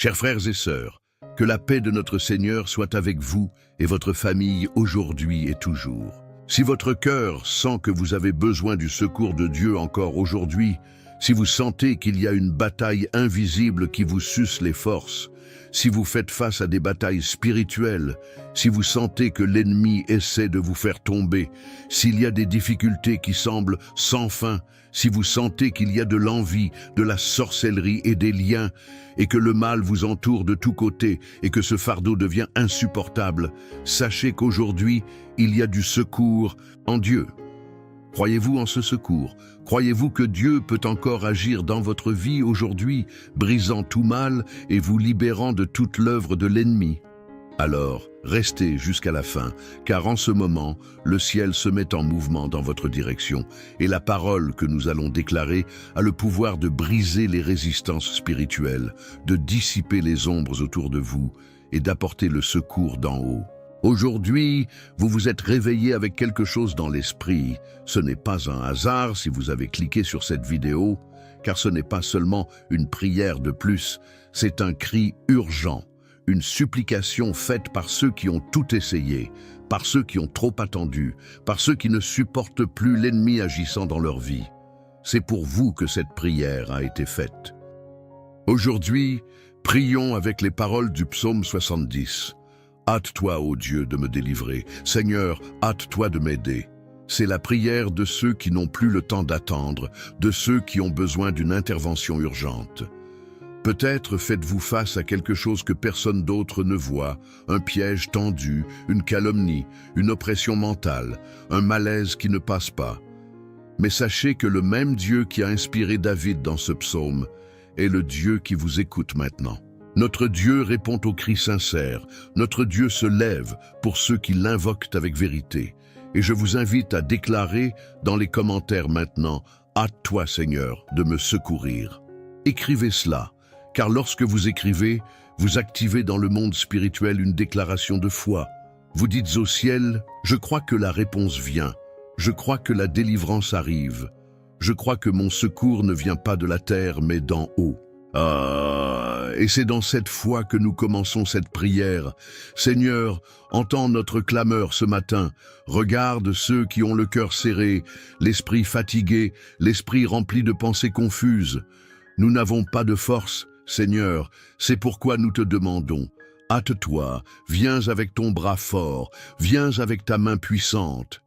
Chers frères et sœurs, que la paix de notre Seigneur soit avec vous et votre famille aujourd'hui et toujours. Si votre cœur sent que vous avez besoin du secours de Dieu encore aujourd'hui, si vous sentez qu'il y a une bataille invisible qui vous suce les forces, si vous faites face à des batailles spirituelles, si vous sentez que l'ennemi essaie de vous faire tomber, s'il y a des difficultés qui semblent sans fin, si vous sentez qu'il y a de l'envie, de la sorcellerie et des liens, et que le mal vous entoure de tous côtés et que ce fardeau devient insupportable, sachez qu'aujourd'hui, il y a du secours en Dieu. Croyez-vous en ce secours? Croyez-vous que Dieu peut encore agir dans votre vie aujourd'hui, brisant tout mal et vous libérant de toute l'œuvre de l'ennemi? Alors, restez jusqu'à la fin, car en ce moment, le ciel se met en mouvement dans votre direction, et la parole que nous allons déclarer a le pouvoir de briser les résistances spirituelles, de dissiper les ombres autour de vous et d'apporter le secours d'en haut. Aujourd'hui, vous vous êtes réveillé avec quelque chose dans l'esprit. Ce n'est pas un hasard si vous avez cliqué sur cette vidéo, car ce n'est pas seulement une prière de plus, c'est un cri urgent, une supplication faite par ceux qui ont tout essayé, par ceux qui ont trop attendu, par ceux qui ne supportent plus l'ennemi agissant dans leur vie. C'est pour vous que cette prière a été faite. Aujourd'hui, prions avec les paroles du psaume 70. Hâte-toi, ô Dieu, de me délivrer. Seigneur, hâte-toi de m'aider. C'est la prière de ceux qui n'ont plus le temps d'attendre, de ceux qui ont besoin d'une intervention urgente. Peut-être faites-vous face à quelque chose que personne d'autre ne voit, un piège tendu, une calomnie, une oppression mentale, un malaise qui ne passe pas. Mais sachez que le même Dieu qui a inspiré David dans ce psaume est le Dieu qui vous écoute maintenant. Notre Dieu répond aux cris sincères, notre Dieu se lève pour ceux qui l'invoquent avec vérité. Et je vous invite à déclarer dans les commentaires maintenant, « Hâte-toi Seigneur de me secourir ». Écrivez cela, car lorsque vous écrivez, vous activez dans le monde spirituel une déclaration de foi. Vous dites au ciel, « Je crois que la réponse vient, je crois que la délivrance arrive, je crois que mon secours ne vient pas de la terre mais d'en haut. » Et c'est dans cette foi que nous commençons cette prière. Seigneur, entends notre clameur ce matin. Regarde ceux qui ont le cœur serré, l'esprit fatigué, l'esprit rempli de pensées confuses. Nous n'avons pas de force, Seigneur, c'est pourquoi nous te demandons. Hâte-toi, viens avec ton bras fort, viens avec ta main puissante.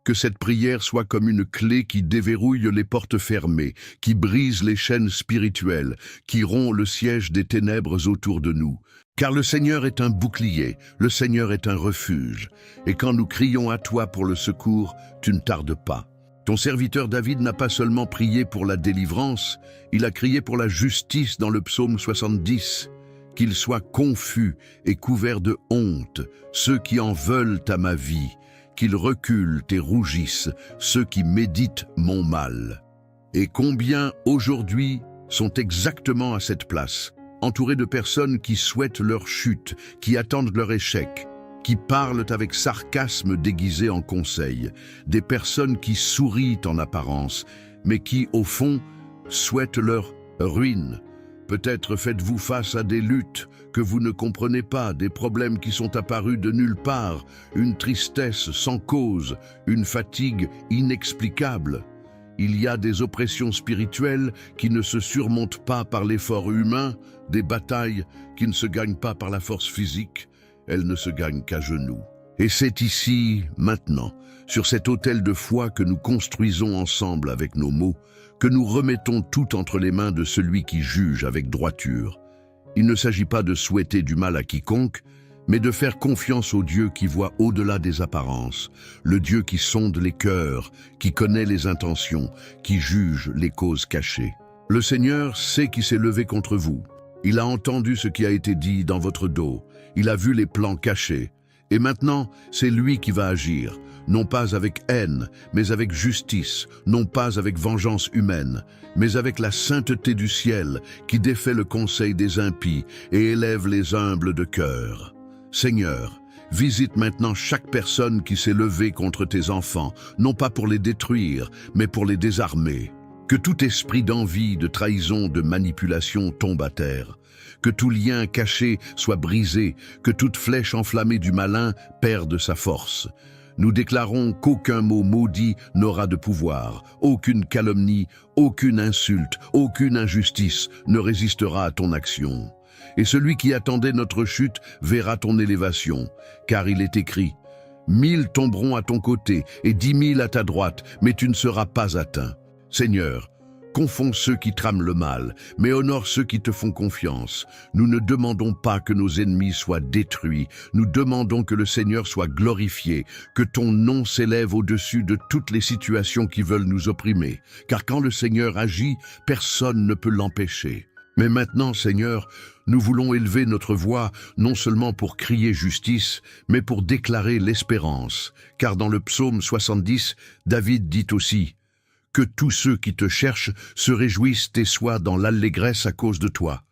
Que cette prière soit comme une clé qui déverrouille les portes fermées, qui brise les chaînes spirituelles, qui rompt le siège des ténèbres autour de nous. Car le Seigneur est un bouclier, le Seigneur est un refuge. Et quand nous crions à toi pour le secours, tu ne tardes pas. Ton serviteur David n'a pas seulement prié pour la délivrance, il a crié pour la justice dans le psaume 70. Qu'ils soient confus et couverts de honte, ceux qui en veulent à ma vie, qu'ils reculent et rougissent, ceux qui méditent mon mal. Et combien, aujourd'hui, sont exactement à cette place, entourés de personnes qui souhaitent leur chute, qui attendent leur échec, qui parlent avec sarcasme déguisé en conseil, des personnes qui sourient en apparence, mais qui, au fond, souhaitent leur ruine. Peut-être faites-vous face à des luttes que vous ne comprenez pas, des problèmes qui sont apparus de nulle part, une tristesse sans cause, une fatigue inexplicable. Il y a des oppressions spirituelles qui ne se surmontent pas par l'effort humain, des batailles qui ne se gagnent pas par la force physique, elles ne se gagnent qu'à genoux. Et c'est ici, maintenant, sur cet autel de foi que nous construisons ensemble avec nos mots, que nous remettons tout entre les mains de celui qui juge avec droiture. Il ne s'agit pas de souhaiter du mal à quiconque, mais de faire confiance au Dieu qui voit au-delà des apparences, le Dieu qui sonde les cœurs, qui connaît les intentions, qui juge les causes cachées. Le Seigneur sait qui s'est levé contre vous. Il a entendu ce qui a été dit dans votre dos. Il a vu les plans cachés. Et maintenant, c'est lui qui va agir, non pas avec haine, mais avec justice, non pas avec vengeance humaine, mais avec la sainteté du ciel qui défait le conseil des impies et élève les humbles de cœur. Seigneur, visite maintenant chaque personne qui s'est levée contre tes enfants, non pas pour les détruire, mais pour les désarmer. Que tout esprit d'envie, de trahison, de manipulation tombe à terre. que tout lien caché soit brisé, que toute flèche enflammée du malin perde sa force. Nous déclarons qu'aucun mot maudit n'aura de pouvoir, aucune calomnie, aucune insulte, aucune injustice ne résistera à ton action. Et celui qui attendait notre chute verra ton élévation, car il est écrit « 1000 tomberont à ton côté et 10 000 à ta droite, mais tu ne seras pas atteint. » Seigneur, confonds ceux qui trament le mal, mais honore ceux qui te font confiance. Nous ne demandons pas que nos ennemis soient détruits, nous demandons que le Seigneur soit glorifié, que ton nom s'élève au-dessus de toutes les situations qui veulent nous opprimer. Car quand le Seigneur agit, personne ne peut l'empêcher. Mais maintenant, Seigneur, nous voulons élever notre voix, non seulement pour crier justice, mais pour déclarer l'espérance. Car dans le psaume 70, David dit aussi « Que tous ceux qui te cherchent se réjouissent et soient dans l'allégresse à cause de toi.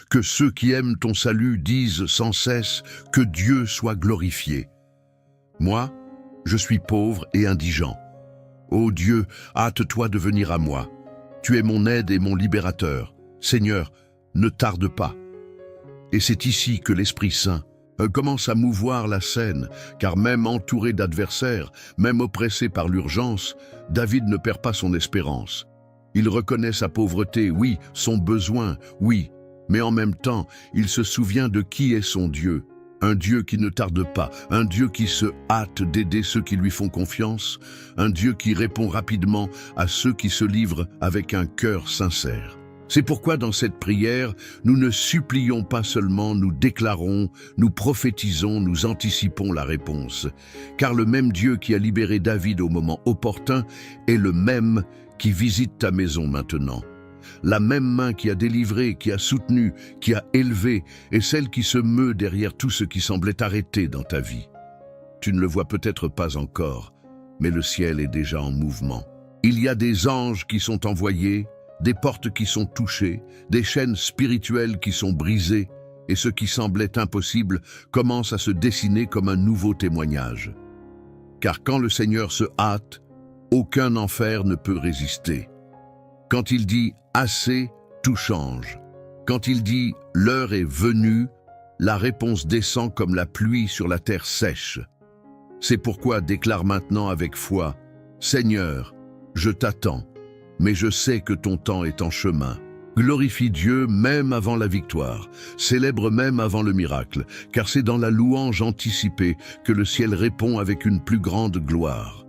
Que ceux qui aiment ton salut disent sans cesse que Dieu soit glorifié. Moi, je suis pauvre et indigent. Ô Dieu, hâte-toi de venir à moi. Tu es mon aide et mon libérateur. Seigneur, ne tarde pas. » Et c'est ici que l'Esprit Saint commence à mouvoir la scène, car même entouré d'adversaires, même oppressé par l'urgence, David ne perd pas son espérance. Il reconnaît sa pauvreté, oui, son besoin, oui, mais en même temps, il se souvient de qui est son Dieu. Un Dieu qui ne tarde pas, un Dieu qui se hâte d'aider ceux qui lui font confiance, un Dieu qui répond rapidement à ceux qui se livrent avec un cœur sincère. C'est pourquoi dans cette prière, nous ne supplions pas seulement, nous déclarons, nous prophétisons, nous anticipons la réponse. Car le même Dieu qui a libéré David au moment opportun est le même qui visite ta maison maintenant. La même main qui a délivré, qui a soutenu, qui a élevé, est celle qui se meut derrière tout ce qui semblait arrêté dans ta vie. Tu ne le vois peut-être pas encore, mais le ciel est déjà en mouvement. Il y a des anges qui sont envoyés, des portes qui sont touchées, des chaînes spirituelles qui sont brisées, et ce qui semblait impossible commence à se dessiner comme un nouveau témoignage. Car quand le Seigneur se hâte, aucun enfer ne peut résister. Quand il dit « assez », tout change. Quand il dit « l'heure est venue », la réponse descend comme la pluie sur la terre sèche. C'est pourquoi déclare maintenant avec foi « Seigneur, je t'attends. Mais je sais que ton temps est en chemin. Glorifie Dieu même avant la victoire, célèbre même avant le miracle, car c'est dans la louange anticipée que le ciel répond avec une plus grande gloire.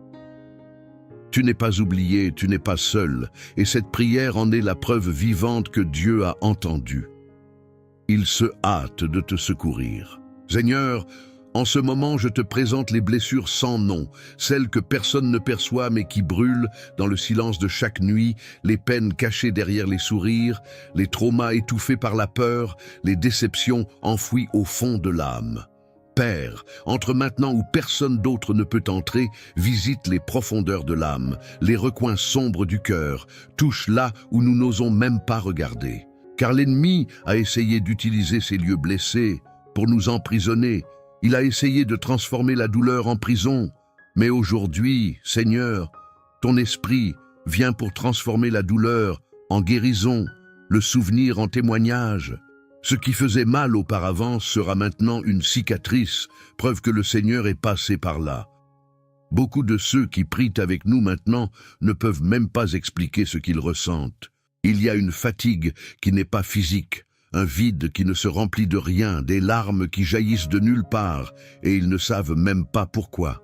Tu n'es pas oublié, tu n'es pas seul, et cette prière en est la preuve vivante que Dieu a entendue. Il se hâte de te secourir. Seigneur, en ce moment, je te présente les blessures sans nom, celles que personne ne perçoit mais qui brûlent dans le silence de chaque nuit, les peines cachées derrière les sourires, les traumas étouffés par la peur, les déceptions enfouies au fond de l'âme. Père, entre maintenant où personne d'autre ne peut entrer, visite les profondeurs de l'âme, les recoins sombres du cœur, touche là où nous n'osons même pas regarder. Car l'ennemi a essayé d'utiliser ces lieux blessés pour nous emprisonner. Il a essayé de transformer la douleur en prison, mais aujourd'hui, Seigneur, ton esprit vient pour transformer la douleur en guérison, le souvenir en témoignage. Ce qui faisait mal auparavant sera maintenant une cicatrice, preuve que le Seigneur est passé par là. Beaucoup de ceux qui prient avec nous maintenant ne peuvent même pas expliquer ce qu'ils ressentent. Il y a une fatigue qui n'est pas physique, un vide qui ne se remplit de rien, des larmes qui jaillissent de nulle part, et ils ne savent même pas pourquoi.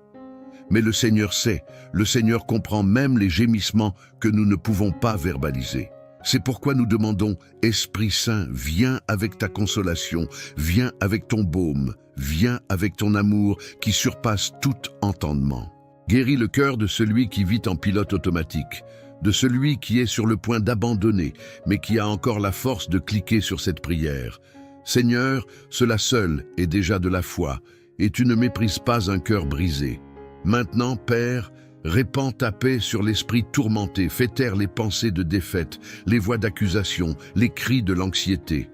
Mais le Seigneur sait, le Seigneur comprend même les gémissements que nous ne pouvons pas verbaliser. C'est pourquoi nous demandons, Esprit Saint, viens avec ta consolation, viens avec ton baume, viens avec ton amour qui surpasse tout entendement. Guéris le cœur de celui qui vit en pilote automatique, de celui qui est sur le point d'abandonner, mais qui a encore la force de cliquer sur cette prière. Seigneur, cela seul est déjà de la foi, et tu ne méprises pas un cœur brisé. Maintenant, Père, répands ta paix sur l'esprit tourmenté, fais taire les pensées de défaite, les voix d'accusation, les cris de l'anxiété.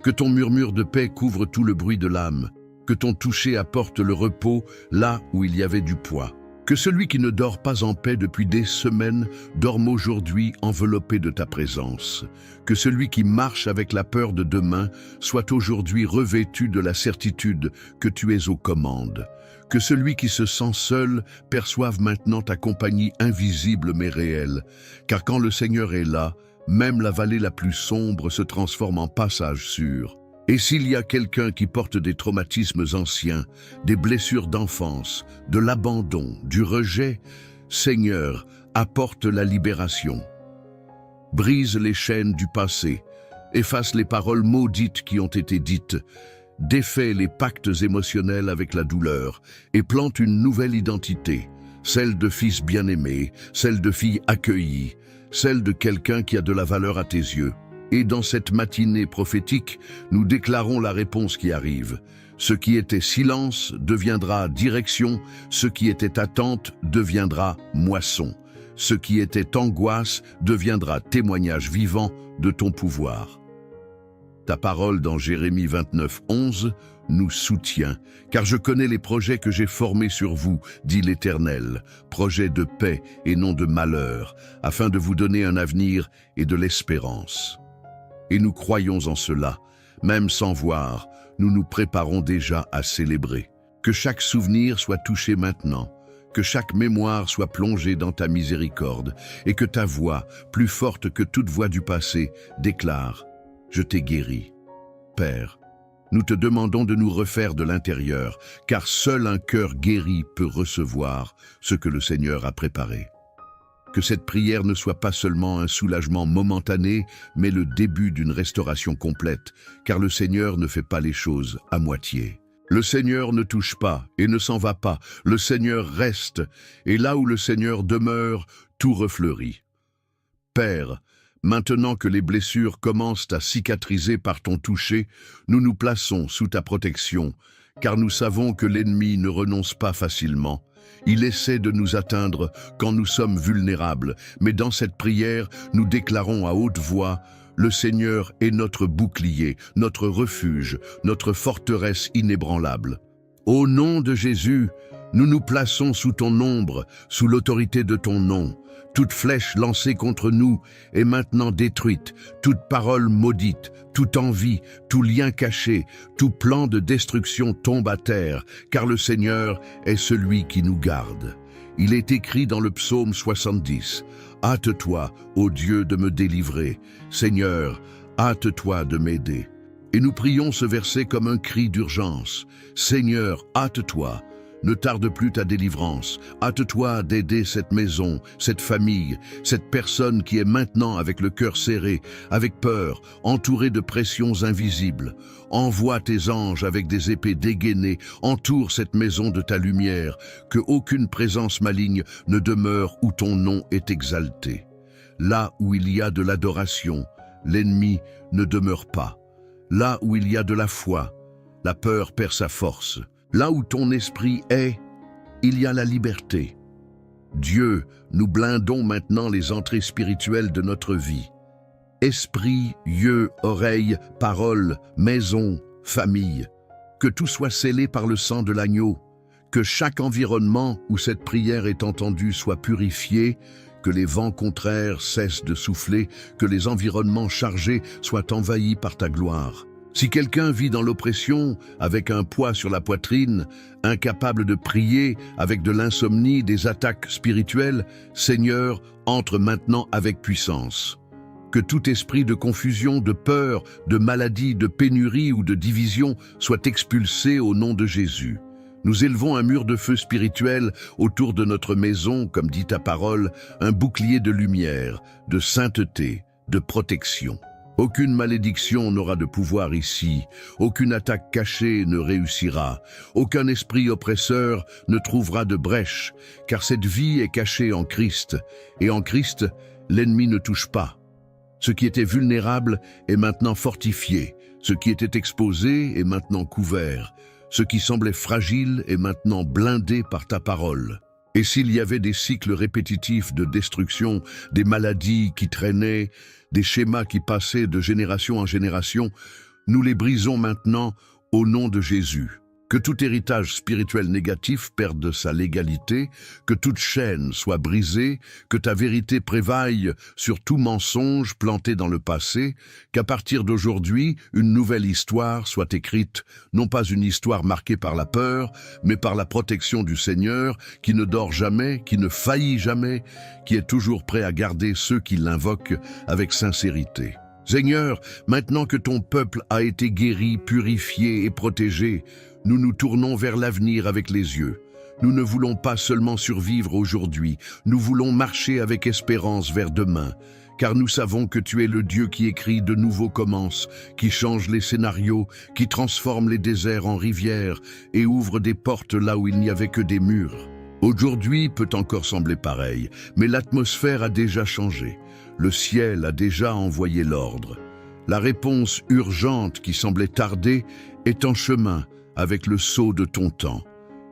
Que ton murmure de paix couvre tout le bruit de l'âme, que ton toucher apporte le repos là où il y avait du poids. Que celui qui ne dort pas en paix depuis des semaines dorme aujourd'hui enveloppé de ta présence. Que celui qui marche avec la peur de demain soit aujourd'hui revêtu de la certitude que tu es aux commandes. Que celui qui se sent seul perçoive maintenant ta compagnie invisible mais réelle. Car quand le Seigneur est là, même la vallée la plus sombre se transforme en passage sûr. Et s'il y a quelqu'un qui porte des traumatismes anciens, des blessures d'enfance, de l'abandon, du rejet, Seigneur, apporte la libération. Brise les chaînes du passé, efface les paroles maudites qui ont été dites, défait les pactes émotionnels avec la douleur et plante une nouvelle identité, celle de fils bien-aimé, celle de fille accueillie, celle de quelqu'un qui a de la valeur à tes yeux. Et dans cette matinée prophétique, nous déclarons la réponse qui arrive. Ce qui était silence deviendra direction, ce qui était attente deviendra moisson. Ce qui était angoisse deviendra témoignage vivant de ton pouvoir. Ta parole dans Jérémie 29, 11 nous soutient, car je connais les projets que j'ai formés sur vous, dit l'Éternel, projets de paix et non de malheur, afin de vous donner un avenir et de l'espérance. Et nous croyons en cela, même sans voir, nous nous préparons déjà à célébrer. Que chaque souvenir soit touché maintenant, que chaque mémoire soit plongée dans ta miséricorde, et que ta voix, plus forte que toute voix du passé, déclare « Je t'ai guéri ». Père, nous te demandons de nous refaire de l'intérieur, car seul un cœur guéri peut recevoir ce que le Seigneur a préparé. Que cette prière ne soit pas seulement un soulagement momentané, mais le début d'une restauration complète, car le Seigneur ne fait pas les choses à moitié. Le Seigneur ne touche pas et ne s'en va pas, le Seigneur reste, et là où le Seigneur demeure, tout refleurit. Père, maintenant que les blessures commencent à cicatriser par ton toucher, nous nous plaçons sous ta protection, car nous savons que l'ennemi ne renonce pas facilement. Il essaie de nous atteindre quand nous sommes vulnérables, mais dans cette prière, nous déclarons à haute voix « Le Seigneur est notre bouclier, notre refuge, notre forteresse inébranlable. » Au nom de Jésus, nous nous plaçons sous ton ombre, sous l'autorité de ton nom. Toute flèche lancée contre nous est maintenant détruite, toute parole maudite, toute envie, tout lien caché, tout plan de destruction tombe à terre, car le Seigneur est celui qui nous garde. Il est écrit dans le psaume 70, « Hâte-toi, ô Dieu, de me délivrer. Seigneur, hâte-toi de m'aider. » Et nous prions ce verset comme un cri d'urgence. « Seigneur, hâte-toi. » Ne tarde plus ta délivrance. Hâte-toi d'aider cette maison, cette famille, cette personne qui est maintenant avec le cœur serré, avec peur, entourée de pressions invisibles. Envoie tes anges avec des épées dégainées, entoure cette maison de ta lumière, que aucune présence maligne ne demeure où ton nom est exalté. Là où il y a de l'adoration, l'ennemi ne demeure pas. Là où il y a de la foi, la peur perd sa force. Là où ton esprit est, il y a la liberté. Dieu, nous blindons maintenant les entrées spirituelles de notre vie. Esprit, yeux, oreilles, paroles, maison, famille. Que tout soit scellé par le sang de l'agneau. Que chaque environnement où cette prière est entendue soit purifié, que les vents contraires cessent de souffler, que les environnements chargés soient envahis par ta gloire. Si quelqu'un vit dans l'oppression, avec un poids sur la poitrine, incapable de prier, avec de l'insomnie, des attaques spirituelles, Seigneur, entre maintenant avec puissance. Que tout esprit de confusion, de peur, de maladie, de pénurie ou de division soit expulsé au nom de Jésus. Nous élevons un mur de feu spirituel autour de notre maison, comme dit ta parole, un bouclier de lumière, de sainteté, de protection. Aucune malédiction n'aura de pouvoir ici, aucune attaque cachée ne réussira, aucun esprit oppresseur ne trouvera de brèche, car cette vie est cachée en Christ, et en Christ, l'ennemi ne touche pas. Ce qui était vulnérable est maintenant fortifié, ce qui était exposé est maintenant couvert, ce qui semblait fragile est maintenant blindé par ta parole. Et s'il y avait des cycles répétitifs de destruction, des maladies qui traînaient, des schémas qui passaient de génération en génération, nous les brisons maintenant au nom de Jésus. Que tout héritage spirituel négatif perde sa légalité, que toute chaîne soit brisée, que ta vérité prévaille sur tout mensonge planté dans le passé, qu'à partir d'aujourd'hui, une nouvelle histoire soit écrite, non pas une histoire marquée par la peur, mais par la protection du Seigneur, qui ne dort jamais, qui ne faillit jamais, qui est toujours prêt à garder ceux qui l'invoquent avec sincérité. Seigneur, maintenant que ton peuple a été guéri, purifié et protégé, nous nous tournons vers l'avenir avec les yeux. Nous ne voulons pas seulement survivre aujourd'hui, nous voulons marcher avec espérance vers demain, car nous savons que tu es le Dieu qui écrit de nouveaux commences, qui change les scénarios, qui transforme les déserts en rivières et ouvre des portes là où il n'y avait que des murs. Aujourd'hui peut encore sembler pareil, mais l'atmosphère a déjà changé. Le ciel a déjà envoyé l'ordre. La réponse urgente qui semblait tarder est en chemin avec le sceau de ton temps.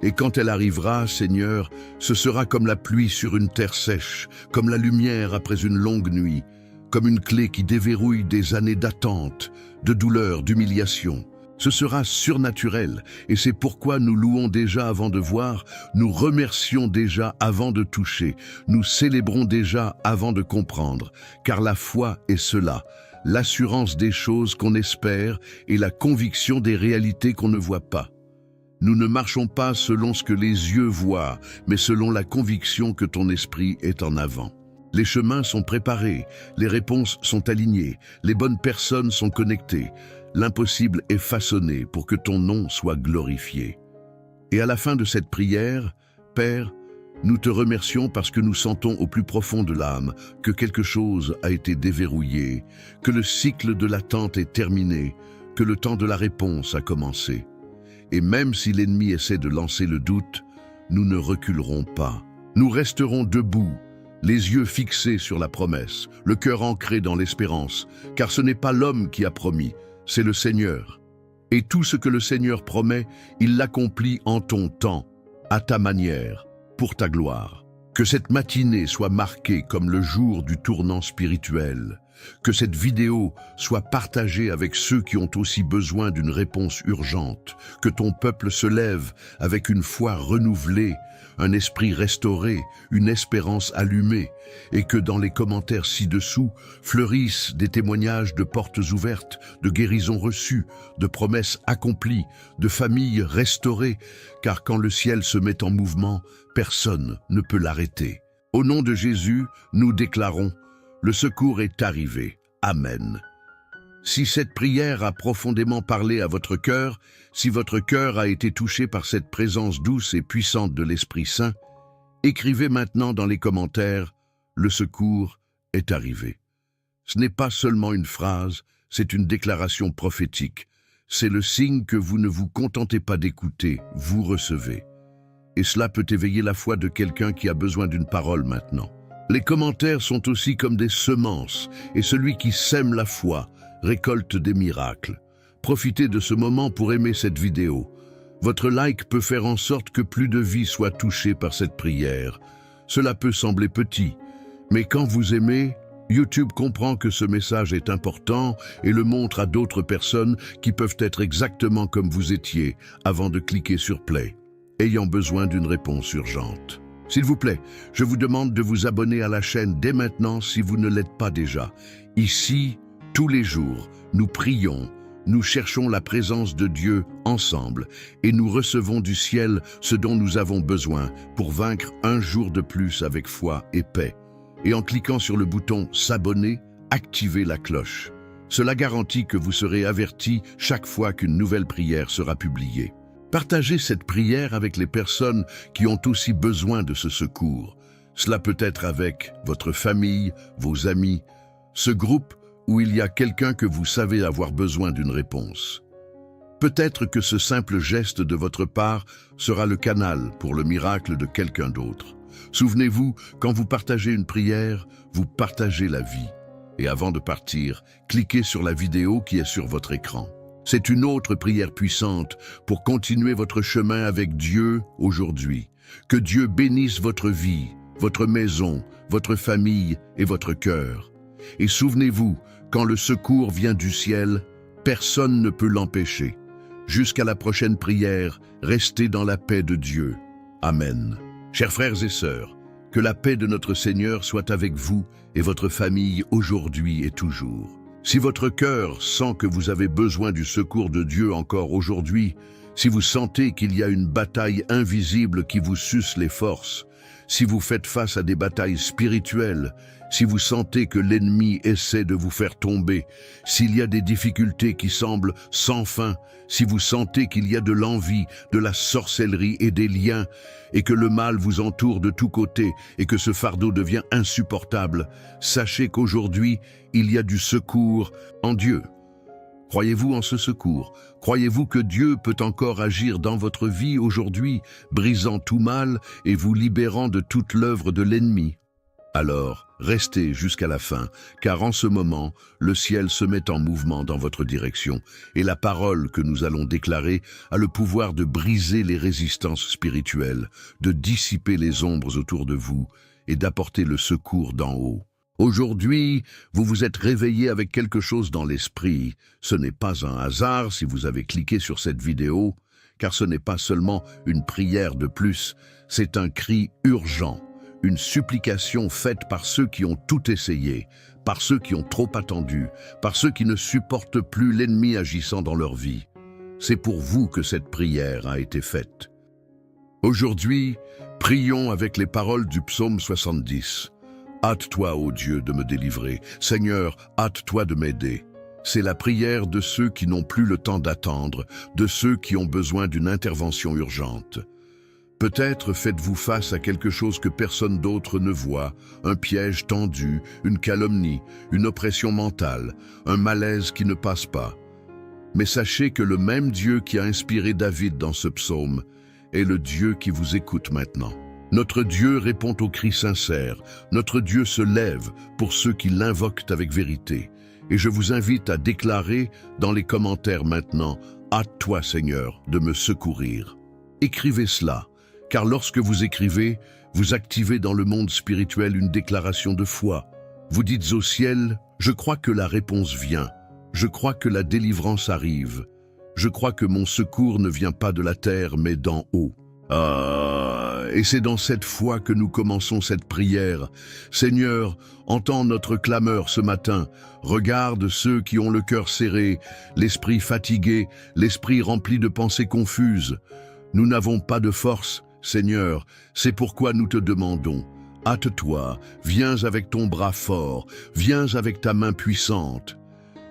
Et quand elle arrivera, Seigneur, ce sera comme la pluie sur une terre sèche, comme la lumière après une longue nuit, comme une clé qui déverrouille des années d'attente, de douleur, d'humiliation. Ce sera surnaturel, et c'est pourquoi nous louons déjà avant de voir, nous remercions déjà avant de toucher, nous célébrons déjà avant de comprendre, car la foi est cela, l'assurance des choses qu'on espère et la conviction des réalités qu'on ne voit pas. Nous ne marchons pas selon ce que les yeux voient, mais selon la conviction que ton esprit est en avant. Les chemins sont préparés, les réponses sont alignées, les bonnes personnes sont connectées. L'impossible est façonné pour que ton nom soit glorifié. Et à la fin de cette prière, Père, nous te remercions parce que nous sentons au plus profond de l'âme que quelque chose a été déverrouillé, que le cycle de l'attente est terminé, que le temps de la réponse a commencé. Et même si l'ennemi essaie de lancer le doute, nous ne reculerons pas. Nous resterons debout, les yeux fixés sur la promesse, le cœur ancré dans l'espérance, car ce n'est pas l'homme qui a promis, c'est le Seigneur. Et tout ce que le Seigneur promet, il l'accomplit en ton temps, à ta manière, pour ta gloire. Que cette matinée soit marquée comme le jour du tournant spirituel. Que cette vidéo soit partagée avec ceux qui ont aussi besoin d'une réponse urgente. Que ton peuple se lève avec une foi renouvelée, un esprit restauré, une espérance allumée, et que dans les commentaires ci-dessous fleurissent des témoignages de portes ouvertes, de guérisons reçues, de promesses accomplies, de familles restaurées, car quand le ciel se met en mouvement, personne ne peut l'arrêter. Au nom de Jésus, nous déclarons: le secours est arrivé. Amen. Si cette prière a profondément parlé à votre cœur, si votre cœur a été touché par cette présence douce et puissante de l'Esprit Saint, écrivez maintenant dans les commentaires « Le secours est arrivé ». Ce n'est pas seulement une phrase, c'est une déclaration prophétique. C'est le signe que vous ne vous contentez pas d'écouter, vous recevez. Et cela peut éveiller la foi de quelqu'un qui a besoin d'une parole maintenant. Les commentaires sont aussi comme des semences, et celui qui sème la foi récolte des miracles. Profitez de ce moment pour aimer cette vidéo. Votre like peut faire en sorte que plus de vies soient touchées par cette prière. Cela peut sembler petit, mais quand vous aimez, YouTube comprend que ce message est important et le montre à d'autres personnes qui peuvent être exactement comme vous étiez avant de cliquer sur Play, ayant besoin d'une réponse urgente. S'il vous plaît, je vous demande de vous abonner à la chaîne dès maintenant si vous ne l'êtes pas déjà. Ici, tous les jours, nous prions, nous cherchons la présence de Dieu ensemble et nous recevons du ciel ce dont nous avons besoin pour vaincre un jour de plus avec foi et paix. Et en cliquant sur le bouton « S'abonner », activez la cloche. Cela garantit que vous serez averti chaque fois qu'une nouvelle prière sera publiée. Partagez cette prière avec les personnes qui ont aussi besoin de ce secours. Cela peut être avec votre famille, vos amis, ce groupe où il y a quelqu'un que vous savez avoir besoin d'une réponse. Peut-être que ce simple geste de votre part sera le canal pour le miracle de quelqu'un d'autre. Souvenez-vous, quand vous partagez une prière, vous partagez la vie. Et avant de partir, cliquez sur la vidéo qui est sur votre écran. C'est une autre prière puissante pour continuer votre chemin avec Dieu aujourd'hui. Que Dieu bénisse votre vie, votre maison, votre famille et votre cœur. Et souvenez-vous, quand le secours vient du ciel, personne ne peut l'empêcher. Jusqu'à la prochaine prière, restez dans la paix de Dieu. Amen. Chers frères et sœurs, que la paix de notre Seigneur soit avec vous et votre famille aujourd'hui et toujours. Si votre cœur sent que vous avez besoin du secours de Dieu encore aujourd'hui, si vous sentez qu'il y a une bataille invisible qui vous suce les forces, si vous faites face à des batailles spirituelles, si vous sentez que l'ennemi essaie de vous faire tomber, s'il y a des difficultés qui semblent sans fin, si vous sentez qu'il y a de l'envie, de la sorcellerie et des liens, et que le mal vous entoure de tous côtés et que ce fardeau devient insupportable, sachez qu'aujourd'hui, il y a du secours en Dieu. Croyez-vous en ce secours? Croyez-vous que Dieu peut encore agir dans votre vie aujourd'hui, brisant tout mal et vous libérant de toute l'œuvre de l'ennemi? Alors, restez jusqu'à la fin, car en ce moment, le ciel se met en mouvement dans votre direction, et la parole que nous allons déclarer a le pouvoir de briser les résistances spirituelles, de dissiper les ombres autour de vous et d'apporter le secours d'en haut. Aujourd'hui, vous vous êtes réveillé avec quelque chose dans l'esprit. Ce n'est pas un hasard si vous avez cliqué sur cette vidéo, car ce n'est pas seulement une prière de plus, c'est un cri urgent. Une supplication faite par ceux qui ont tout essayé, par ceux qui ont trop attendu, par ceux qui ne supportent plus l'ennemi agissant dans leur vie. C'est pour vous que cette prière a été faite. Aujourd'hui, prions avec les paroles du psaume 70. Hâte-toi, ô Dieu, de me délivrer. Seigneur, hâte-toi de m'aider. C'est la prière de ceux qui n'ont plus le temps d'attendre, de ceux qui ont besoin d'une intervention urgente. Peut-être faites-vous face à quelque chose que personne d'autre ne voit, un piège tendu, une calomnie, une oppression mentale, un malaise qui ne passe pas. Mais sachez que le même Dieu qui a inspiré David dans ce psaume est le Dieu qui vous écoute maintenant. Notre Dieu répond aux cris sincères, notre Dieu se lève pour ceux qui l'invoquent avec vérité. Et je vous invite à déclarer dans les commentaires maintenant, « Hâte-toi Seigneur de me secourir ». Écrivez cela. Car lorsque vous écrivez, vous activez dans le monde spirituel une déclaration de foi. Vous dites au ciel, « Je crois que la réponse vient. Je crois que la délivrance arrive. Je crois que mon secours ne vient pas de la terre, mais d'en haut. » Et c'est dans cette foi que nous commençons cette prière. Seigneur, entends notre clameur ce matin. Regarde ceux qui ont le cœur serré, l'esprit fatigué, l'esprit rempli de pensées confuses. Nous n'avons pas de force, Seigneur, c'est pourquoi nous te demandons. Hâte-toi, viens avec ton bras fort, viens avec ta main puissante.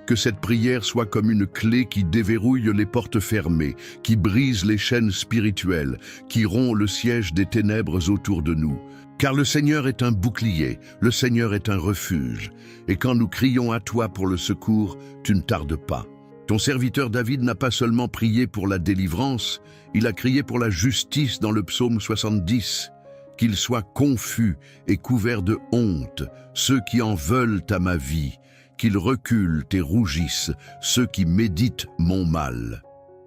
Que cette prière soit comme une clé qui déverrouille les portes fermées, qui brise les chaînes spirituelles, qui rompt le siège des ténèbres autour de nous. Car le Seigneur est un bouclier, le Seigneur est un refuge. Et quand nous crions à toi pour le secours, tu ne tardes pas. Ton serviteur David n'a pas seulement prié pour la délivrance, il a crié pour la justice dans le psaume 70. Qu'ils soient confus et couverts de honte, ceux qui en veulent à ma vie, qu'ils reculent et rougissent, ceux qui méditent mon mal.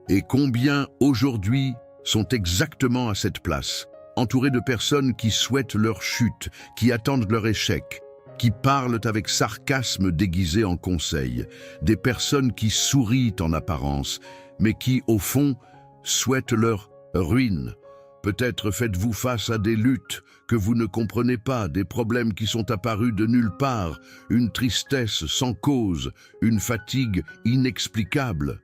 Et combien aujourd'hui sont exactement à cette place, entourés de personnes qui souhaitent leur chute, qui attendent leur échec, qui parlent avec sarcasme déguisé en conseil, des personnes qui sourient en apparence, mais qui, au fond, souhaitent leur ruine. Peut-être faites-vous face à des luttes que vous ne comprenez pas, des problèmes qui sont apparus de nulle part, une tristesse sans cause, une fatigue inexplicable.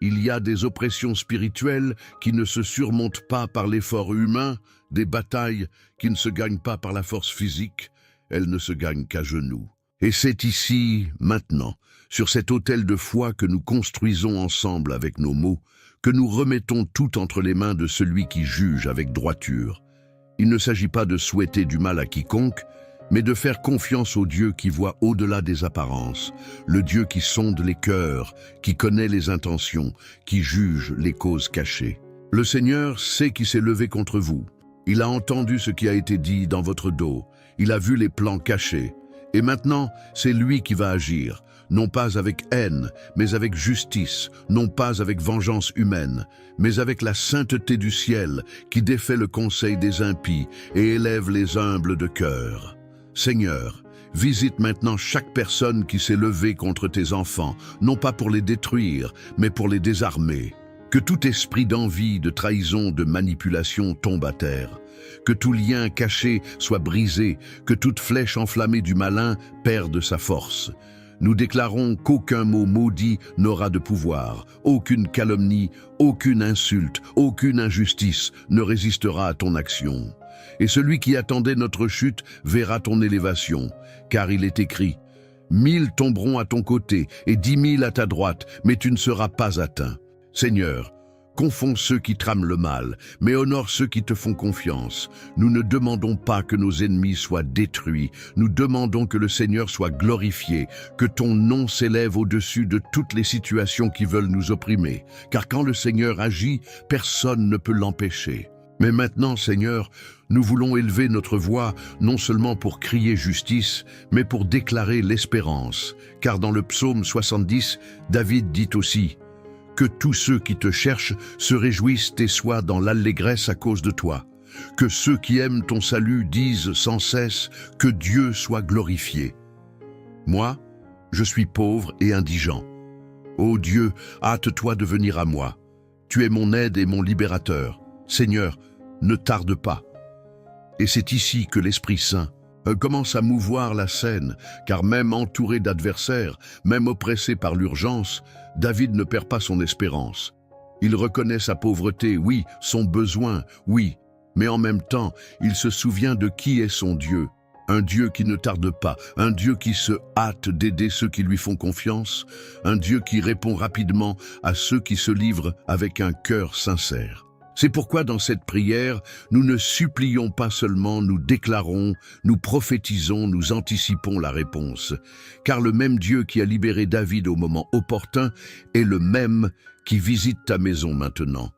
Il y a des oppressions spirituelles qui ne se surmontent pas par l'effort humain, des batailles qui ne se gagnent pas par la force physique, elles ne se gagnent qu'à genoux. Et c'est ici, maintenant, sur cet autel de foi que nous construisons ensemble avec nos mots, que nous remettons tout entre les mains de celui qui juge avec droiture. Il ne s'agit pas de souhaiter du mal à quiconque, mais de faire confiance au Dieu qui voit au-delà des apparences, le Dieu qui sonde les cœurs, qui connaît les intentions, qui juge les causes cachées. Le Seigneur sait qui s'est levé contre vous. Il a entendu ce qui a été dit dans votre dos. Il a vu les plans cachés. Et maintenant, c'est lui qui va agir, non pas avec haine, mais avec justice, non pas avec vengeance humaine, mais avec la sainteté du ciel qui défait le conseil des impies et élève les humbles de cœur. Seigneur, visite maintenant chaque personne qui s'est levée contre tes enfants, non pas pour les détruire, mais pour les désarmer. Que tout esprit d'envie, de trahison, de manipulation tombe à terre. Que tout lien caché soit brisé, que toute flèche enflammée du malin perde sa force. Nous déclarons qu'aucun mot maudit n'aura de pouvoir, aucune calomnie, aucune insulte, aucune injustice ne résistera à ton action. Et celui qui attendait notre chute verra ton élévation, car il est écrit « 1000 tomberont à ton côté et 10 000 à ta droite, mais tu ne seras pas atteint. » Seigneur, confonds ceux qui trament le mal, mais honore ceux qui te font confiance. Nous ne demandons pas que nos ennemis soient détruits, nous demandons que le Seigneur soit glorifié, que ton nom s'élève au-dessus de toutes les situations qui veulent nous opprimer. Car quand le Seigneur agit, personne ne peut l'empêcher. Mais maintenant, Seigneur, nous voulons élever notre voix, non seulement pour crier justice, mais pour déclarer l'espérance. Car dans le psaume 70, David dit aussi « Que tous ceux qui te cherchent se réjouissent et soient dans l'allégresse à cause de toi. Que ceux qui aiment ton salut disent sans cesse que Dieu soit glorifié. Moi, je suis pauvre et indigent. Ô Dieu, hâte-toi de venir à moi. Tu es mon aide et mon libérateur. Seigneur, ne tarde pas. » Et c'est ici que l'Esprit Saint commence à mouvoir la scène, car même entouré d'adversaires, même oppressé par l'urgence, David ne perd pas son espérance. Il reconnaît sa pauvreté, oui, son besoin, oui, mais en même temps, il se souvient de qui est son Dieu. Un Dieu qui ne tarde pas, un Dieu qui se hâte d'aider ceux qui lui font confiance, un Dieu qui répond rapidement à ceux qui se livrent avec un cœur sincère. C'est pourquoi dans cette prière, nous ne supplions pas seulement, nous déclarons, nous prophétisons, nous anticipons la réponse. Car le même Dieu qui a libéré David au moment opportun est le même qui visite ta maison maintenant.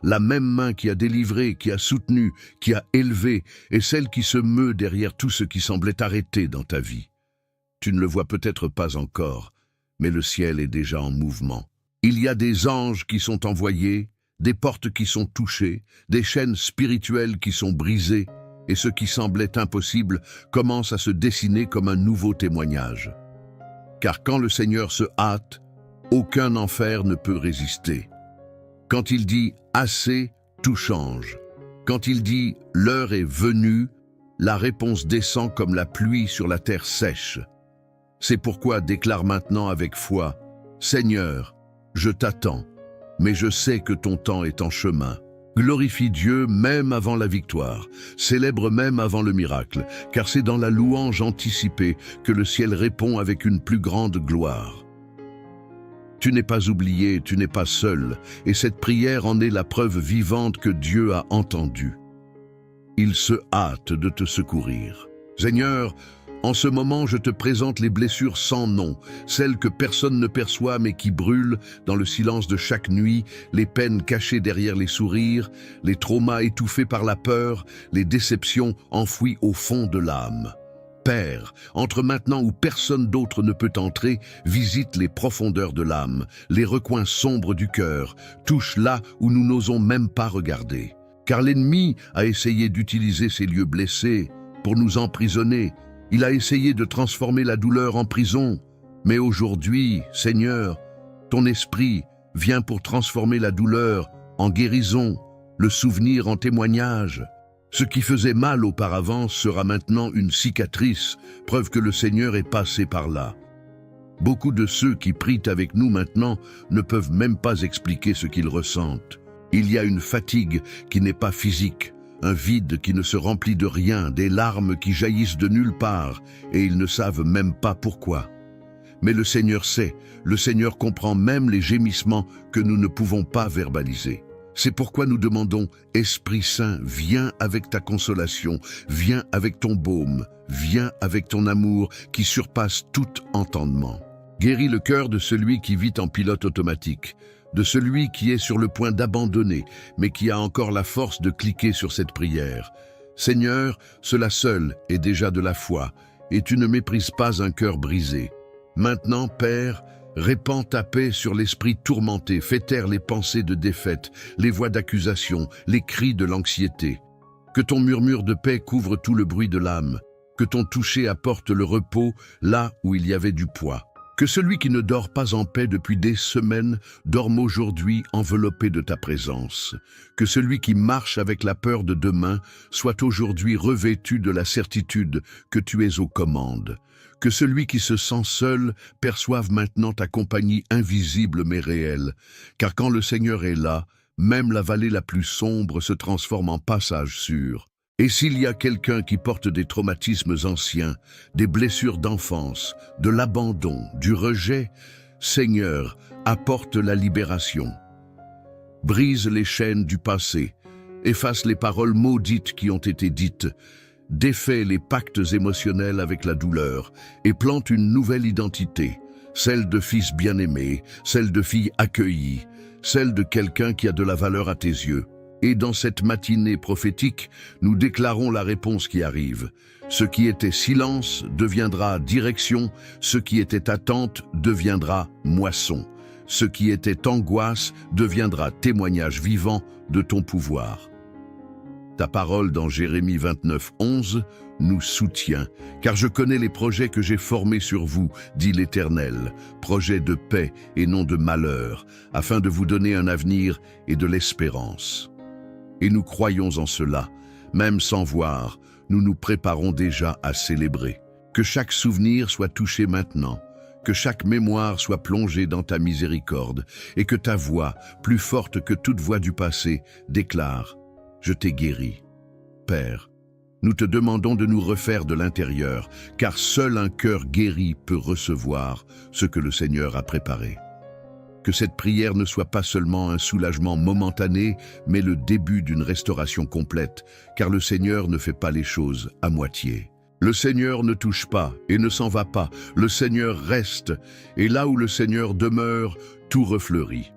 La même main qui a délivré, qui a soutenu, qui a élevé, est celle qui se meut derrière tout ce qui semblait arrêté dans ta vie. Tu ne le vois peut-être pas encore, mais le ciel est déjà en mouvement. Il y a des anges qui sont envoyés, des portes qui sont touchées, des chaînes spirituelles qui sont brisées, et ce qui semblait impossible commence à se dessiner comme un nouveau témoignage. Car quand le Seigneur se hâte, aucun enfer ne peut résister. Quand il dit « assez », tout change. Quand il dit « l'heure est venue », la réponse descend comme la pluie sur la terre sèche. C'est pourquoi déclare maintenant avec foi « Seigneur, je t'attends. Mais je sais que ton temps est en chemin. » Glorifie Dieu même avant la victoire, célèbre même avant le miracle, car c'est dans la louange anticipée que le ciel répond avec une plus grande gloire. Tu n'es pas oublié, tu n'es pas seul, et cette prière en est la preuve vivante que Dieu a entendue. Il se hâte de te secourir. Seigneur, en ce moment, je te présente les blessures sans nom, celles que personne ne perçoit mais qui brûlent dans le silence de chaque nuit, les peines cachées derrière les sourires, les traumas étouffés par la peur, les déceptions enfouies au fond de l'âme. Père, entre maintenant où personne d'autre ne peut entrer, visite les profondeurs de l'âme, les recoins sombres du cœur, touche là où nous n'osons même pas regarder. Car l'ennemi a essayé d'utiliser ces lieux blessés pour nous emprisonner. Il a essayé de transformer la douleur en prison, mais aujourd'hui, Seigneur, ton esprit vient pour transformer la douleur en guérison, le souvenir en témoignage. Ce qui faisait mal auparavant sera maintenant une cicatrice, preuve que le Seigneur est passé par là. Beaucoup de ceux qui prient avec nous maintenant ne peuvent même pas expliquer ce qu'ils ressentent. Il y a une fatigue qui n'est pas physique, un vide qui ne se remplit de rien, des larmes qui jaillissent de nulle part, et ils ne savent même pas pourquoi. Mais le Seigneur sait, le Seigneur comprend même les gémissements que nous ne pouvons pas verbaliser. C'est pourquoi nous demandons, Esprit Saint, viens avec ta consolation, viens avec ton baume, viens avec ton amour qui surpasse tout entendement. Guéris le cœur de celui qui vit en pilote automatique, de celui qui est sur le point d'abandonner, mais qui a encore la force de cliquer sur cette prière. Seigneur, cela seul est déjà de la foi, et tu ne méprises pas un cœur brisé. Maintenant, Père, répands ta paix sur l'esprit tourmenté, fais taire les pensées de défaite, les voix d'accusation, les cris de l'anxiété. Que ton murmure de paix couvre tout le bruit de l'âme, que ton toucher apporte le repos là où il y avait du poids. Que celui qui ne dort pas en paix depuis des semaines dorme aujourd'hui enveloppé de ta présence. Que celui qui marche avec la peur de demain soit aujourd'hui revêtu de la certitude que tu es aux commandes. Que celui qui se sent seul perçoive maintenant ta compagnie invisible mais réelle. Car quand le Seigneur est là, même la vallée la plus sombre se transforme en passage sûr. Et s'il y a quelqu'un qui porte des traumatismes anciens, des blessures d'enfance, de l'abandon, du rejet, Seigneur, apporte la libération. Brise les chaînes du passé, efface les paroles maudites qui ont été dites, défait les pactes émotionnels avec la douleur et plante une nouvelle identité, celle de fils bien-aimé, celle de fille accueillie, celle de quelqu'un qui a de la valeur à tes yeux. Et dans cette matinée prophétique, nous déclarons la réponse qui arrive. Ce qui était silence deviendra direction, ce qui était attente deviendra moisson. Ce qui était angoisse deviendra témoignage vivant de ton pouvoir. Ta parole dans Jérémie 29, 11 nous soutient, car je connais les projets que j'ai formés sur vous, dit l'Éternel, projets de paix et non de malheur, afin de vous donner un avenir et de l'espérance. Et nous croyons en cela, même sans voir, nous nous préparons déjà à célébrer. Que chaque souvenir soit touché maintenant, que chaque mémoire soit plongée dans ta miséricorde, et que ta voix, plus forte que toute voix du passé, déclare « Je t'ai guéri ». Père, nous te demandons de nous refaire de l'intérieur, car seul un cœur guéri peut recevoir ce que le Seigneur a préparé. Que cette prière ne soit pas seulement un soulagement momentané, mais le début d'une restauration complète, car le Seigneur ne fait pas les choses à moitié. Le Seigneur ne touche pas et ne s'en va pas, le Seigneur reste, et là où le Seigneur demeure, tout refleurit.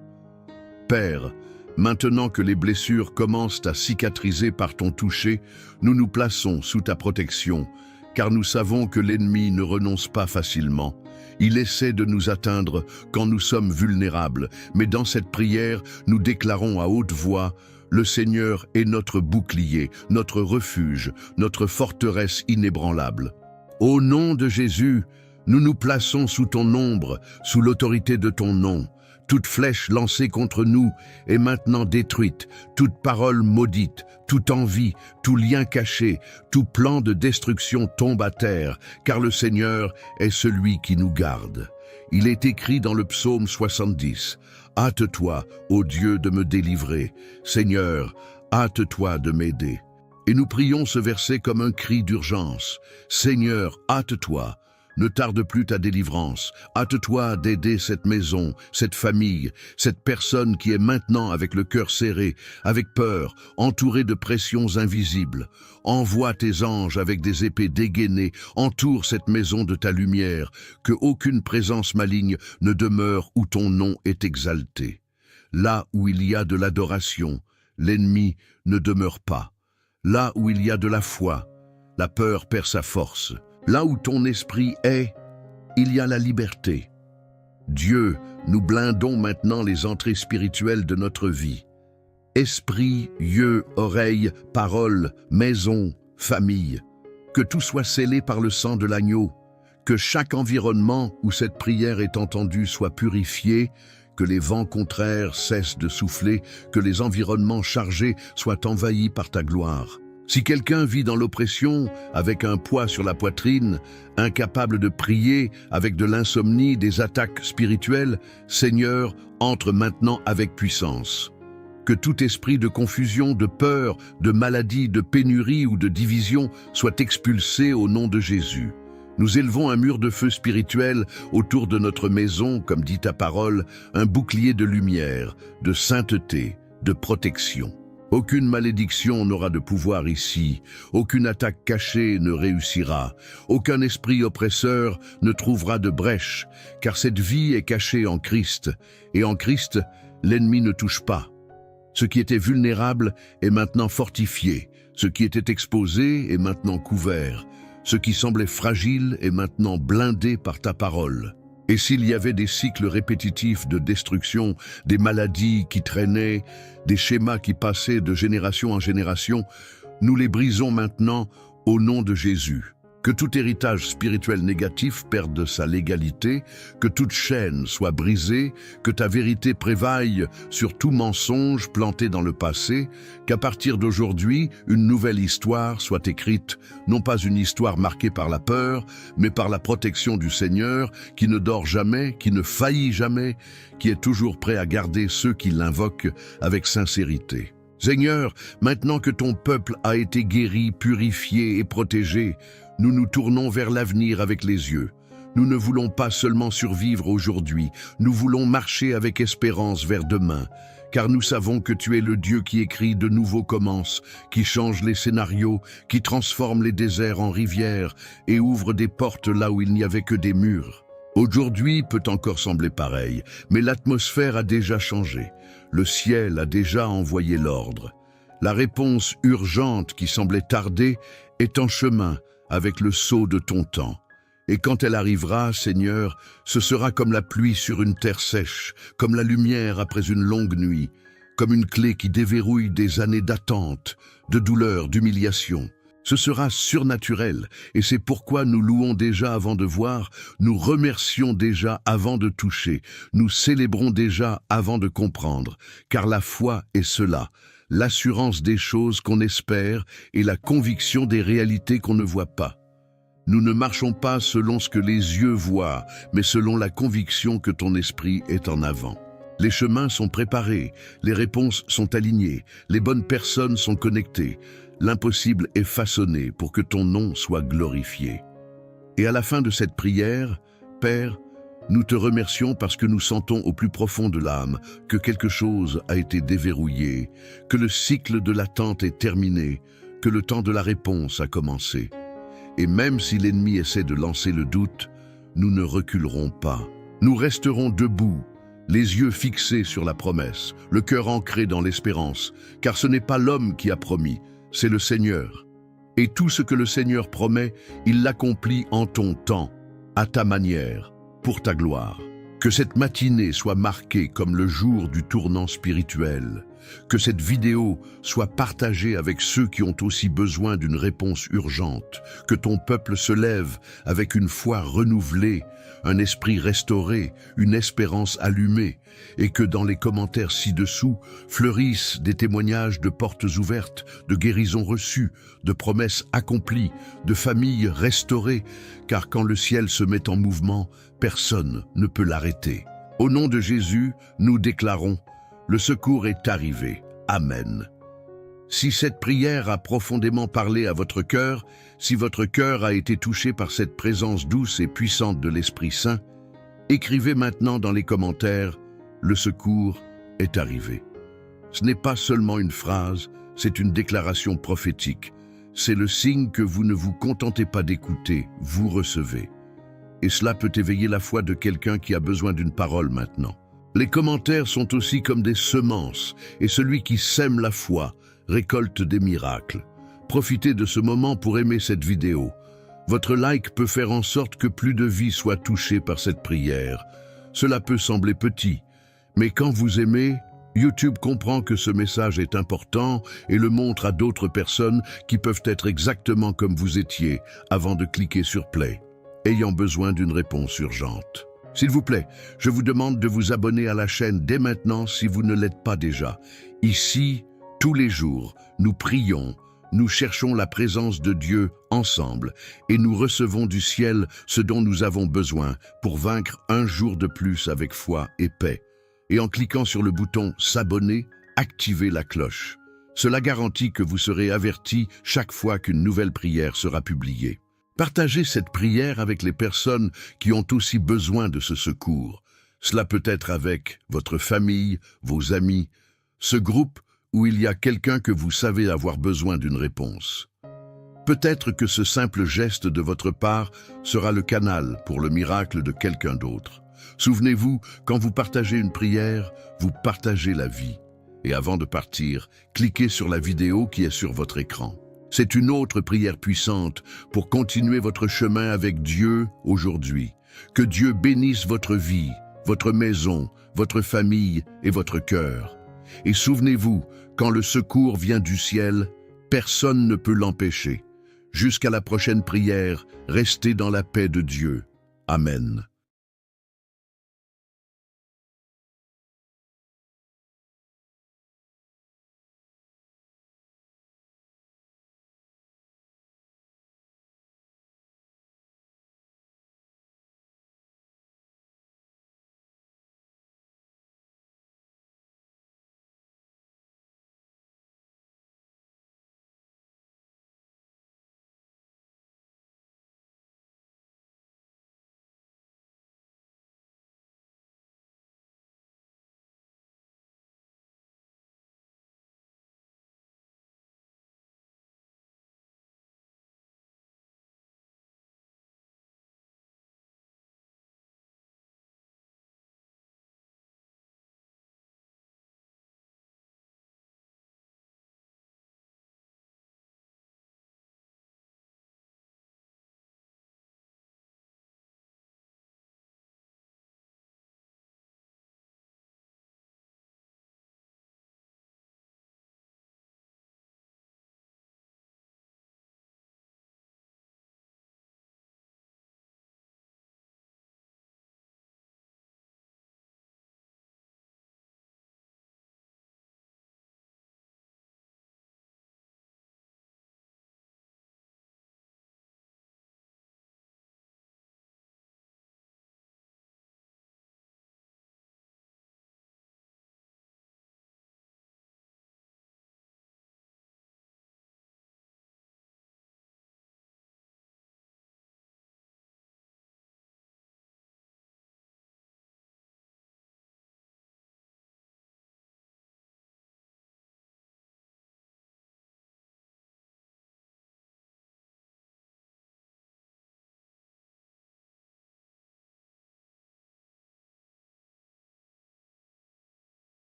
Père, maintenant que les blessures commencent à cicatriser par ton toucher, nous nous plaçons sous ta protection, car nous savons que l'ennemi ne renonce pas facilement. Il essaie de nous atteindre quand nous sommes vulnérables, mais dans cette prière, nous déclarons à haute voix « Le Seigneur est notre bouclier, notre refuge, notre forteresse inébranlable. » Au nom de Jésus, nous nous plaçons sous ton ombre, sous l'autorité de ton nom. Toute flèche lancée contre nous est maintenant détruite, toute parole maudite, toute envie, tout lien caché, tout plan de destruction tombe à terre, car le Seigneur est celui qui nous garde. Il est écrit dans le psaume 70, « Hâte-toi, ô Dieu, de me délivrer. Seigneur, hâte-toi de m'aider. » Et nous prions ce verset comme un cri d'urgence. « Seigneur, hâte-toi. » Ne tarde plus ta délivrance. Hâte-toi d'aider cette maison, cette famille, cette personne qui est maintenant avec le cœur serré, avec peur, entourée de pressions invisibles. Envoie tes anges avec des épées dégainées, entoure cette maison de ta lumière, que aucune présence maligne ne demeure où ton nom est exalté. Là où il y a de l'adoration, l'ennemi ne demeure pas. Là où il y a de la foi, la peur perd sa force. Là où ton esprit est, il y a la liberté. Dieu, nous blindons maintenant les entrées spirituelles de notre vie. Esprit, yeux, oreilles, paroles, maison, famille. Que tout soit scellé par le sang de l'agneau. Que chaque environnement où cette prière est entendue soit purifié, que les vents contraires cessent de souffler, que les environnements chargés soient envahis par ta gloire. Si quelqu'un vit dans l'oppression, avec un poids sur la poitrine, incapable de prier, avec de l'insomnie, des attaques spirituelles, Seigneur, entre maintenant avec puissance. Que tout esprit de confusion, de peur, de maladie, de pénurie ou de division soit expulsé au nom de Jésus. Nous élevons un mur de feu spirituel autour de notre maison, comme dit ta parole, un bouclier de lumière, de sainteté, de protection. Aucune malédiction n'aura de pouvoir ici, aucune attaque cachée ne réussira, aucun esprit oppresseur ne trouvera de brèche, car cette vie est cachée en Christ, et en Christ, l'ennemi ne touche pas. Ce qui était vulnérable est maintenant fortifié, ce qui était exposé est maintenant couvert, ce qui semblait fragile est maintenant blindé par ta parole. Et s'il y avait des cycles répétitifs de destruction, des maladies qui traînaient, des schémas qui passaient de génération en génération, nous les brisons maintenant au nom de Jésus. Que tout héritage spirituel négatif perde sa légalité, que toute chaîne soit brisée, que ta vérité prévaille sur tout mensonge planté dans le passé, qu'à partir d'aujourd'hui, une nouvelle histoire soit écrite, non pas une histoire marquée par la peur, mais par la protection du Seigneur, qui ne dort jamais, qui ne faillit jamais, qui est toujours prêt à garder ceux qui l'invoquent avec sincérité. Seigneur, maintenant que ton peuple a été guéri, purifié et protégé, nous nous tournons vers l'avenir avec les yeux. Nous ne voulons pas seulement survivre aujourd'hui, nous voulons marcher avec espérance vers demain, car nous savons que tu es le Dieu qui écrit de nouveaux commences, qui change les scénarios, qui transforme les déserts en rivières et ouvre des portes là où il n'y avait que des murs. Aujourd'hui peut encore sembler pareil, mais l'atmosphère a déjà changé. Le ciel a déjà envoyé l'ordre. La réponse urgente qui semblait tarder est en chemin avec le sceau de ton temps. Et quand elle arrivera, Seigneur, ce sera comme la pluie sur une terre sèche, comme la lumière après une longue nuit, comme une clé qui déverrouille des années d'attente, de douleur, d'humiliation. Ce sera surnaturel, et c'est pourquoi nous louons déjà avant de voir, nous remercions déjà avant de toucher, nous célébrons déjà avant de comprendre, car la foi est cela, l'assurance des choses qu'on espère et la conviction des réalités qu'on ne voit pas. Nous ne marchons pas selon ce que les yeux voient, mais selon la conviction que ton esprit est en avant. Les chemins sont préparés, les réponses sont alignées, les bonnes personnes sont connectées. L'impossible est façonné pour que ton nom soit glorifié. Et à la fin de cette prière, Père, nous te remercions parce que nous sentons au plus profond de l'âme que quelque chose a été déverrouillé, que le cycle de l'attente est terminé, que le temps de la réponse a commencé. Et même si l'ennemi essaie de lancer le doute, nous ne reculerons pas. Nous resterons debout, les yeux fixés sur la promesse, le cœur ancré dans l'espérance, car ce n'est pas l'homme qui a promis, c'est le Seigneur. Et tout ce que le Seigneur promet, il l'accomplit en ton temps, à ta manière, pour ta gloire. Que cette matinée soit marquée comme le jour du tournant spirituel. Que cette vidéo soit partagée avec ceux qui ont aussi besoin d'une réponse urgente. Que ton peuple se lève avec une foi renouvelée, un esprit restauré, une espérance allumée, et que dans les commentaires ci-dessous fleurissent des témoignages de portes ouvertes, de guérisons reçues, de promesses accomplies, de familles restaurées, car quand le ciel se met en mouvement, personne ne peut l'arrêter. Au nom de Jésus, nous déclarons: le secours est arrivé. Amen. Si cette prière a profondément parlé à votre cœur, si votre cœur a été touché par cette présence douce et puissante de l'Esprit Saint, écrivez maintenant dans les commentaires: le secours est arrivé. Ce n'est pas seulement une phrase, c'est une déclaration prophétique. C'est le signe que vous ne vous contentez pas d'écouter, vous recevez. Et cela peut éveiller la foi de quelqu'un qui a besoin d'une parole maintenant. Les commentaires sont aussi comme des semences, et celui qui sème la foi récolte des miracles. Profitez de ce moment pour aimer cette vidéo. Votre like peut faire en sorte que plus de vies soient touchées par cette prière. Cela peut sembler petit, mais quand vous aimez, YouTube comprend que ce message est important et le montre à d'autres personnes qui peuvent être exactement comme vous étiez avant de cliquer sur Play, ayant besoin d'une réponse urgente. S'il vous plaît, je vous demande de vous abonner à la chaîne dès maintenant si vous ne l'êtes pas déjà. Ici, tous les jours, nous prions, nous cherchons la présence de Dieu ensemble et nous recevons du ciel ce dont nous avons besoin pour vaincre un jour de plus avec foi et paix. Et en cliquant sur le bouton « S'abonner », activez la cloche. Cela garantit que vous serez averti chaque fois qu'une nouvelle prière sera publiée. Partagez cette prière avec les personnes qui ont aussi besoin de ce secours. Cela peut être avec votre famille, vos amis, ce groupe où il y a quelqu'un que vous savez avoir besoin d'une réponse. Peut-être que ce simple geste de votre part sera le canal pour le miracle de quelqu'un d'autre. Souvenez-vous, quand vous partagez une prière, vous partagez la vie. Et avant de partir, cliquez sur la vidéo qui est sur votre écran. C'est une autre prière puissante pour continuer votre chemin avec Dieu aujourd'hui. Que Dieu bénisse votre vie, votre maison, votre famille et votre cœur. Et souvenez-vous, quand le secours vient du ciel, personne ne peut l'empêcher. Jusqu'à la prochaine prière, restez dans la paix de Dieu. Amen.